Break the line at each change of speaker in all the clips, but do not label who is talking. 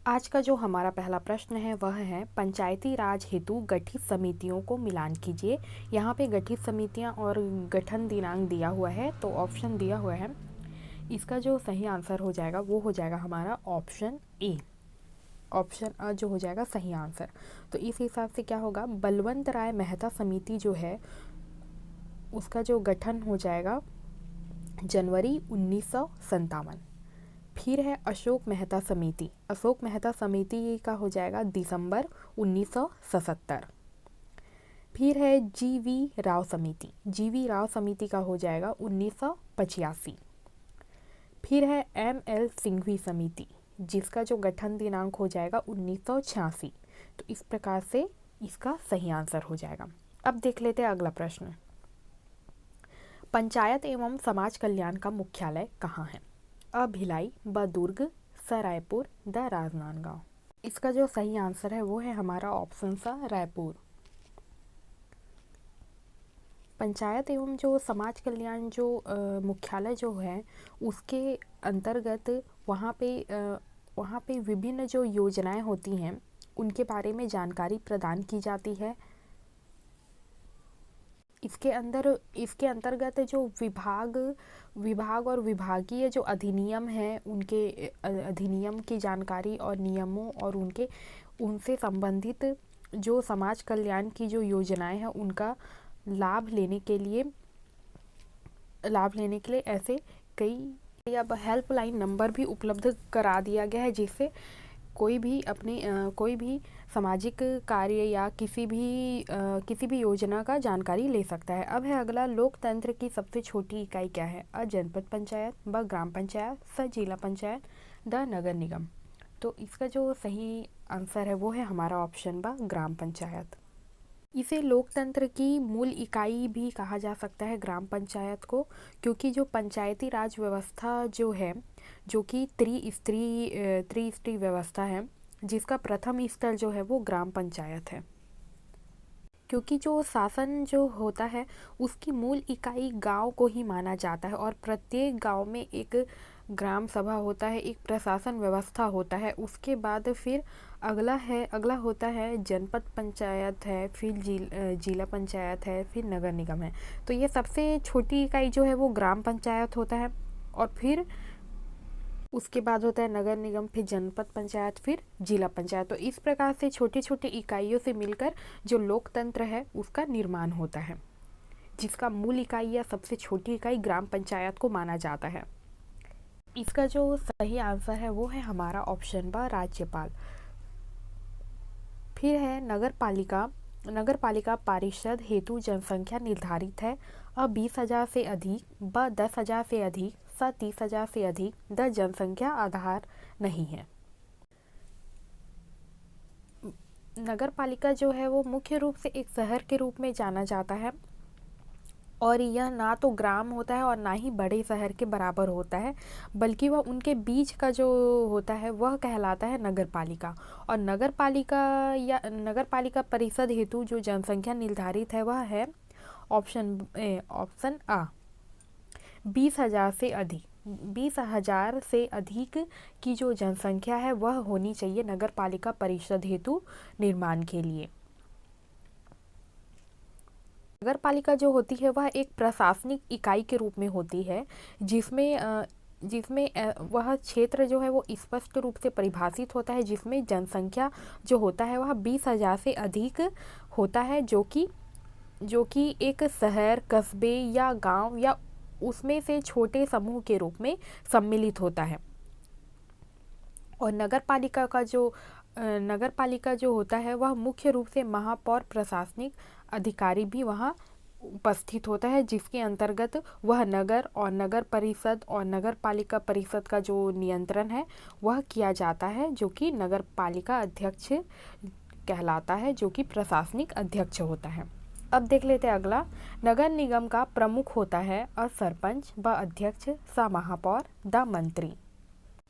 आज का जो हमारा पहला प्रश्न है वह है पंचायती राज हेतु गठित समितियों को मिलान कीजिए। यहाँ पे गठित समितियाँ और गठन दिनांक दिया हुआ है, तो ऑप्शन दिया हुआ है। इसका जो सही आंसर हो जाएगा वो हो जाएगा हमारा ऑप्शन ए। ऑप्शन अ जो हो जाएगा सही आंसर। तो इस हिसाब से क्या होगा, बलवंत राय मेहता समिति जो है उसका जो गठन हो जाएगा जनवरी 1957। फिर है अशोक मेहता समिति। अशोक मेहता समिति का हो जाएगा दिसंबर 1977। फिर है जीवी राव समिति। जीवी राव समिति का हो जाएगा 1985। फिर है एमएल सिंघवी समिति, जिसका जो गठन दिनांक हो जाएगा 1986। तो इस प्रकार से इसका सही आंसर हो जाएगा। अब देख लेते हैं अगला प्रश्न। पंचायत एवं समाज कल्याण का मुख्यालय कहाँ है? अ भिलाई, ब दुर्ग, स रायपुर, द राजनांदगांव। इसका जो सही आंसर है वो है हमारा ऑप्शन सा रायपुर। पंचायत एवं जो समाज कल्याण जो मुख्यालय जो है उसके अंतर्गत वहाँ पे विभिन्न जो योजनाएं होती हैं उनके बारे में जानकारी प्रदान की जाती है। इसके अंतर्गत जो विभाग और विभागीय जो अधिनियम हैं उनके अधिनियम की जानकारी और नियमों और उनसे संबंधित जो समाज कल्याण की जो योजनाएं हैं उनका लाभ लेने के लिए ऐसे कई अब हेल्पलाइन नंबर भी उपलब्ध करा दिया गया है, जिससे कोई भी सामाजिक कार्य या किसी भी योजना का जानकारी ले सकता है। अब है अगला, लोकतंत्र की सबसे छोटी इकाई क्या है? अ जनपद पंचायत, ब ग्राम पंचायत, स जिला पंचायत, द नगर निगम। तो इसका जो सही आंसर है वो है हमारा ऑप्शन ब ग्राम पंचायत। इसे लोकतंत्र की मूल इकाई भी कहा जा सकता है ग्राम पंचायत को, क्योंकि जो पंचायती राज व्यवस्था जो है जो कि त्रिस्तरीय व्यवस्था है, जिसका प्रथम स्तर जो है वो ग्राम पंचायत है। क्योंकि जो शासन जो होता है उसकी मूल इकाई गांव को ही माना जाता है और प्रत्येक गांव में एक ग्राम सभा होता है, एक प्रशासन व्यवस्था होता है। उसके बाद फिर अगला होता है जनपद पंचायत है, फिर जिला पंचायत है, फिर नगर निगम है। तो ये सबसे छोटी इकाई जो है वो ग्राम पंचायत होता है और फिर उसके बाद होता है नगर निगम, फिर जनपद पंचायत, फिर जिला पंचायत। तो इस प्रकार से छोटी छोटी इकाइयों से मिलकर जो लोकतंत्र है उसका निर्माण होता है, जिसका मूल इकाई या सबसे छोटी इकाई ग्राम पंचायत को माना जाता है। इसका जो सही आंसर है वो है हमारा ऑप्शन ब राज्यपाल। फिर है नगर पालिका पारिषद हेतु जनसंख्या निर्धारित है। अ 20,000 से अधिक, ब 10,000 से अधिक, स 30,000 से अधिक, द जनसंख्या आधार नहीं है। नगर पालिका जो है वो मुख्य रूप से एक शहर के रूप में जाना जाता है और यह ना तो ग्राम होता है और ना ही बड़े शहर के बराबर होता है, बल्कि वह उनके बीच का जो होता है वह कहलाता है नगर पालिका। और नगर पालिका परिषद हेतु जो जनसंख्या निर्धारित है वह है ऑप्शन आ 20,000 से अधिक। 20,000 से अधिक की जो जनसंख्या है वह होनी चाहिए नगर पालिका परिषद हेतु निर्माण के लिए। नगर पालिका जो होती है वह एक प्रशासनिक इकाई के रूप में होती है, जिसमें वह क्षेत्र जो है वो स्पष्ट रूप से परिभाषित होता है, जिसमें जनसंख्या जो होता है वह 20,000 से अधिक होता है, जो कि एक शहर, कस्बे या गांव या उसमें से छोटे समूह के रूप में सम्मिलित होता है। और नगर पालिका जो होता है वह मुख्य रूप से महापौर प्रशासनिक अधिकारी भी वहाँ उपस्थित होता है, जिसके अंतर्गत वह नगर और नगर परिषद और नगर पालिका परिषद का जो नियंत्रण है वह किया जाता है, जो कि नगर पालिका अध्यक्ष कहलाता है, जो कि प्रशासनिक अध्यक्ष होता है। अब देख लेते हैं अगला, नगर निगम का प्रमुख होता है अ सरपंच, ब अध्यक्ष, स महापौर, द मंत्री।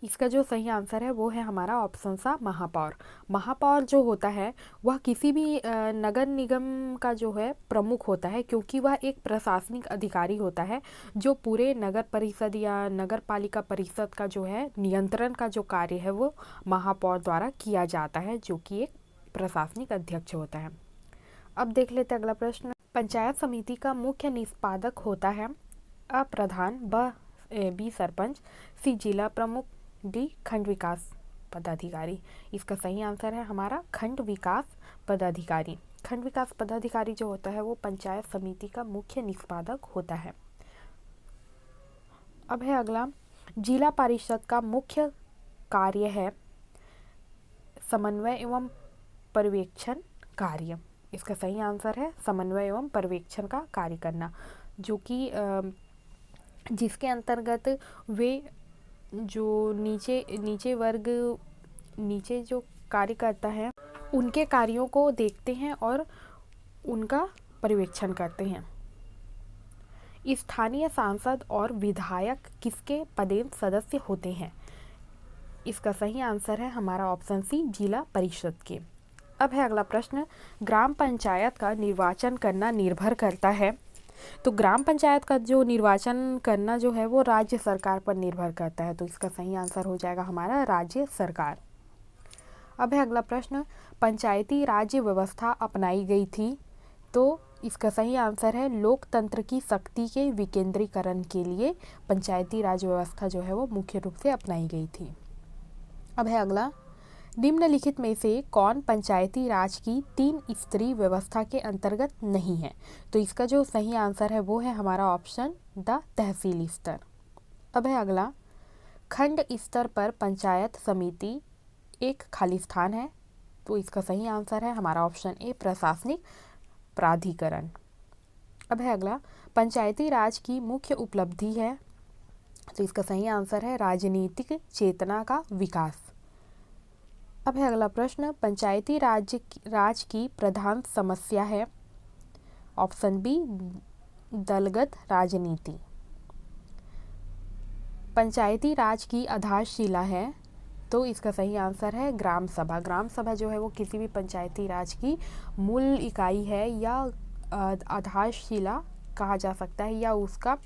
इसका जो सही आंसर है वो है हमारा ऑप्शन सा महापौर। महापौर जो होता है वह किसी भी नगर निगम का जो है प्रमुख होता है, क्योंकि वह एक प्रशासनिक अधिकारी होता है जो पूरे नगर परिषद या नगर पालिका परिषद का जो है नियंत्रण का जो कार्य है वो महापौर द्वारा किया जाता है, जो कि एक प्रशासनिक अध्यक्ष होता है। अब देख लेते हैं अगला प्रश्न। पंचायत समिति का मुख्य निष्पादक होता है अ प्रधान, बी सरपंच, सी जिला प्रमुख, डी खंड विकास पदाधिकारी। इसका सही आंसर है हमारा खंड विकास पदाधिकारी। खंड विकास पदाधिकारी जो होता है वो पंचायत समिति का मुख्य निष्पादक होता है। अब है अगला, जिला परिषद का मुख्य कार्य है समन्वय एवं पर्यवेक्षण कार्य। इसका सही आंसर है समन्वय एवं पर्यवेक्षण का कार्य करना, जो कि जिसके अंतर्गत वे जो नीचे वर्ग नीचे जो कार्यकर्ता है उनके कार्यों को देखते हैं और उनका पर्यवेक्षण करते हैं। स्थानीय सांसद और विधायक किसके पदेन सदस्य होते हैं? इसका सही आंसर है हमारा ऑप्शन सी जिला परिषद के। अब है अगला प्रश्न, ग्राम पंचायत का निर्वाचन करना निर्भर करता है। तो ग्राम पंचायत का जो निर्वाचन करना जो है वो राज्य सरकार पर निर्भर करता है, तो इसका सही आंसर हो जाएगा हमारा राज्य सरकार। अब है अगला प्रश्न, पंचायती राज्य व्यवस्था अपनाई गई थी। तो इसका सही आंसर है लोकतंत्र की शक्ति के विकेंद्रीकरण के लिए पंचायती राज व्यवस्था जो है वो मुख्य रूप से अपनाई गई थी। अब है अगला, निम्नलिखित में से कौन पंचायती राज की 3 स्तरीय व्यवस्था के अंतर्गत नहीं है? तो इसका जो सही आंसर है वो है हमारा ऑप्शन द तहसील स्तर। अब है अगला, खंड स्तर पर पंचायत समिति एक खाली स्थान है। तो इसका सही आंसर है हमारा ऑप्शन ए प्रशासनिक प्राधिकरण। अब है अगला, पंचायती राज की मुख्य उपलब्धि है। तो इसका सही आंसर है राजनीतिक चेतना का विकास। अब है अगला प्रश्न, पंचायती राज की प्रधान समस्या है। ऑप्शन बी दलगत राजनीति। पंचायती राज की आधारशिला है। तो इसका सही आंसर है ग्राम सभा। ग्राम सभा जो है वो किसी भी पंचायती राज की मूल इकाई है या आधारशिला कहा जा सकता है, या उसका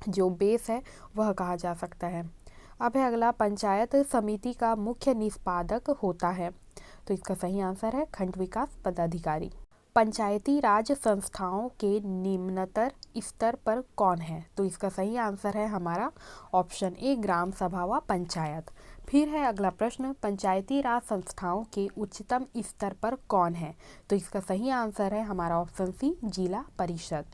जो बेस है वह कहा जा सकता है। अब है अगला, पंचायत समिति का मुख्य निष्पादक होता है। तो इसका सही आंसर है खंड विकास पदाधिकारी। पंचायती राज संस्थाओं के निम्नतर स्तर पर कौन है? तो इसका सही आंसर है हमारा ऑप्शन ए ग्राम सभा व पंचायत। फिर है अगला प्रश्न, पंचायती राज संस्थाओं के उच्चतम स्तर पर कौन है? तो इसका सही आंसर है हमारा ऑप्शन सी जिला परिषद।